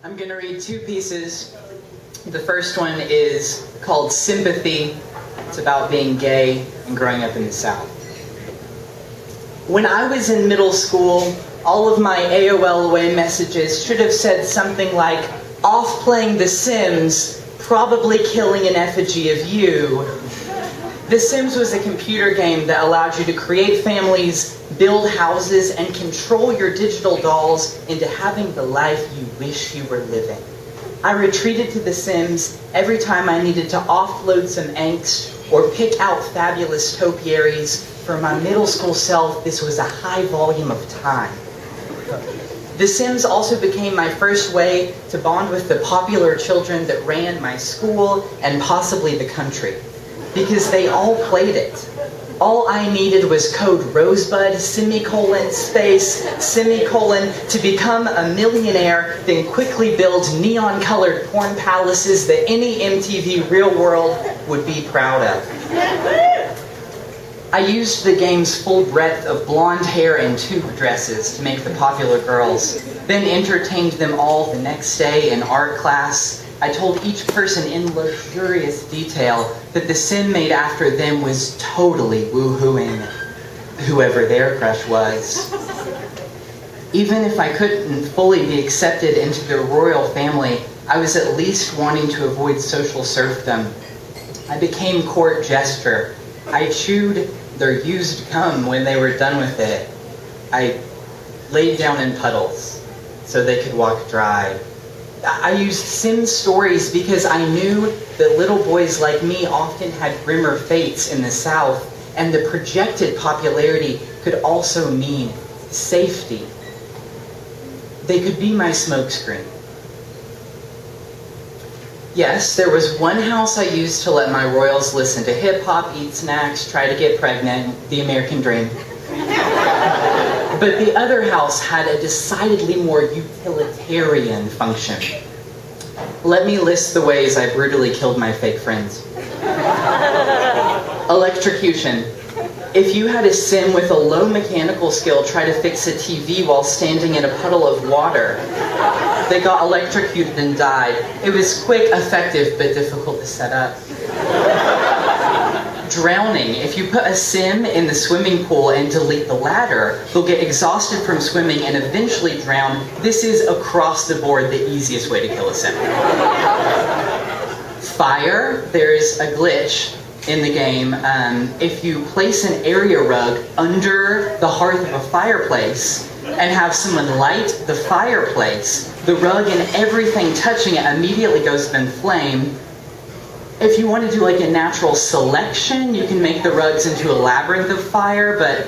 I'm going to read two pieces. The first one is called Sympathy. It's about being gay and growing up in the South. When I was in middle school, all of my AOL away messages should have said something like, "Off playing The Sims, probably killing an effigy of you." The Sims was a computer game that allowed you to create families, build houses, and control your digital dolls into having the life you wish you were living. I retreated to The Sims every time I needed to offload some angst or pick out fabulous topiaries. For my middle school self, this was a high volume of time. The Sims also became my first way to bond with the popular children that ran my school and possibly the country, because they all played it. All I needed was code Rosebud, semicolon, space, semicolon, to become a millionaire, then quickly build neon-colored porn palaces that any MTV Real World would be proud of. I used the game's full breadth of blonde hair and tube dresses to make the popular girls, then entertained them all the next day in art class. I told each person in luxurious detail that the sim made after them was totally woohooing whoever their crush was. Even if I couldn't fully be accepted into the royal family, I was at least wanting to avoid social serfdom. I became court jester. I chewed their used cum when they were done with it. I laid down in puddles so they could walk dry. I used Sim stories because I knew that little boys like me often had grimmer fates in the South, and the projected popularity could also mean safety. They could be my smokescreen. Yes, there was one house I used to let my royals listen to hip-hop, eat snacks, try to get pregnant, the American dream. But the other house had a decidedly more utilitarian function. Let me list the ways I brutally killed my fake friends. Electrocution. If you had a sim with a low mechanical skill try to fix a TV while standing in a puddle of water, they got electrocuted and died. It was quick, effective, but difficult to set up. Drowning. If you put a sim in the swimming pool and delete the ladder, they'll get exhausted from swimming and eventually drown. This is across the board the easiest way to kill a sim. Fire. There's a glitch in the game. If you place an area rug under the hearth of a fireplace and have someone light the fireplace, the rug and everything touching it immediately goes up in flame. If you want to do like a natural selection, you can make the rugs into a labyrinth of fire, but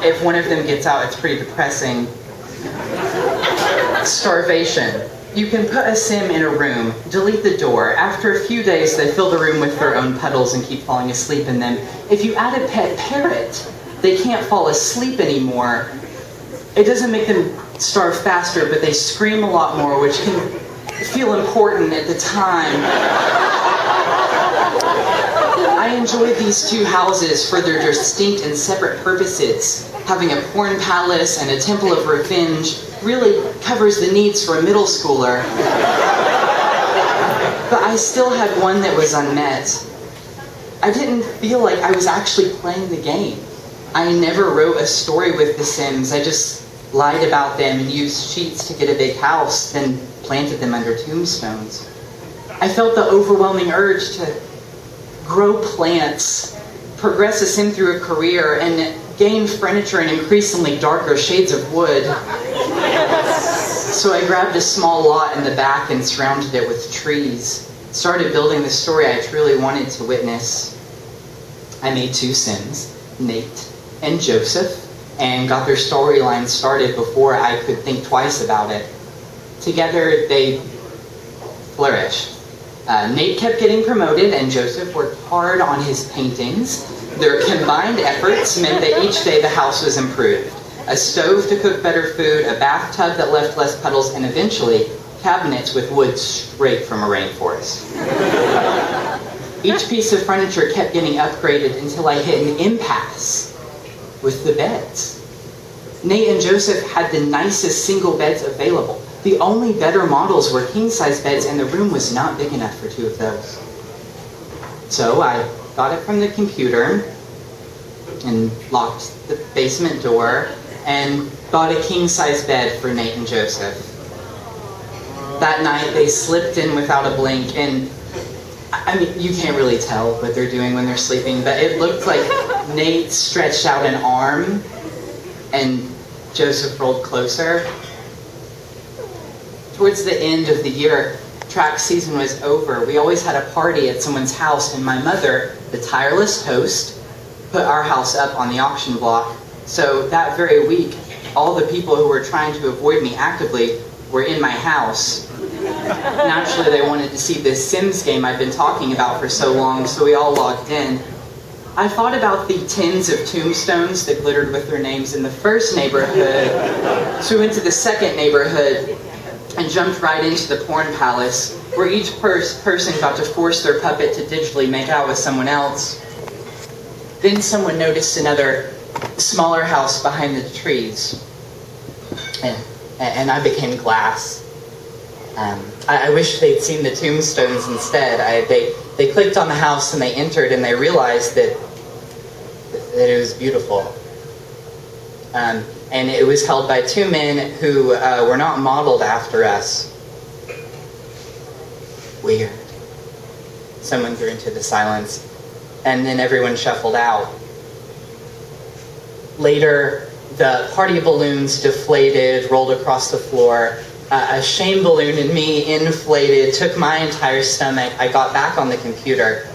if one of them gets out, it's pretty depressing. Starvation. You can put a sim in a room, delete the door. After a few days, they fill the room with their own puddles and keep falling asleep in them. If you add a pet parrot, they can't fall asleep anymore. It doesn't make them starve faster, but they scream a lot more, which can feel important at the time. I enjoyed these two houses for their distinct and separate purposes. Having a porn palace and a temple of revenge really covers the needs for a middle schooler. But I still had one that was unmet. I didn't feel like I was actually playing the game. I never wrote a story with The Sims. I just lied about them and used cheats to get a big house, then planted them under tombstones. I felt the overwhelming urge to grow plants, progress a sim through a career, and gain furniture in increasingly darker shades of wood. So I grabbed a small lot in the back and surrounded it with trees. Started building the story I truly wanted to witness. I made two sims, Nate and Joseph, and got their storyline started before I could think twice about it. Together, they flourished. Nate kept getting promoted, and Joseph worked hard on his paintings. Their combined efforts meant that each day the house was improved. A stove to cook better food, a bathtub that left less puddles, and eventually, cabinets with wood straight from a rainforest. Each piece of furniture kept getting upgraded until I hit an impasse with the beds. Nate and Joseph had the nicest single beds available. The only better models were king-size beds, and the room was not big enough for 2 of those. So I got it from the computer and locked the basement door and bought a king-size bed for Nate and Joseph. That night they slipped in without a blink, and I mean, you can't really tell what they're doing when they're sleeping, but it looked like Nate stretched out an arm and Joseph rolled closer. Towards the end of the year, track season was over. We always had a party at someone's house, and my mother, the tireless host, put our house up on the auction block. So that very week, all the people who were trying to avoid me actively were in my house. Naturally, they wanted to see this Sims game I'd been talking about for so long, so we all logged in. I thought about the tins of tombstones that glittered with their names in the first neighborhood, so we went to the second neighborhood and jumped right into the porn palace, where each person got to force their puppet to digitally make out with someone else. Then someone noticed another smaller house behind the trees, and I became glass. I wish they'd seen the tombstones instead. They clicked on the house and they entered, and they realized that it was beautiful. And it was held by 2 men who were not modeled after us. Weird. Someone threw into the silence, and then everyone shuffled out. Later, the party balloons deflated, rolled across the floor. A shame balloon in me inflated, took my entire stomach. I got back on the computer.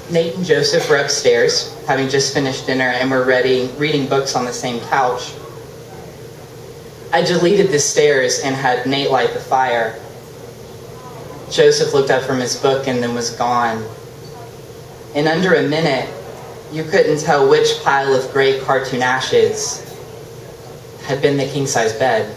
Nate and Joseph were upstairs, having just finished dinner, and were reading books on the same couch. I deleted the stairs and had Nate light the fire. Joseph looked up from his book and then was gone. In under a minute, you couldn't tell which pile of gray cartoon ashes had been the king-size bed.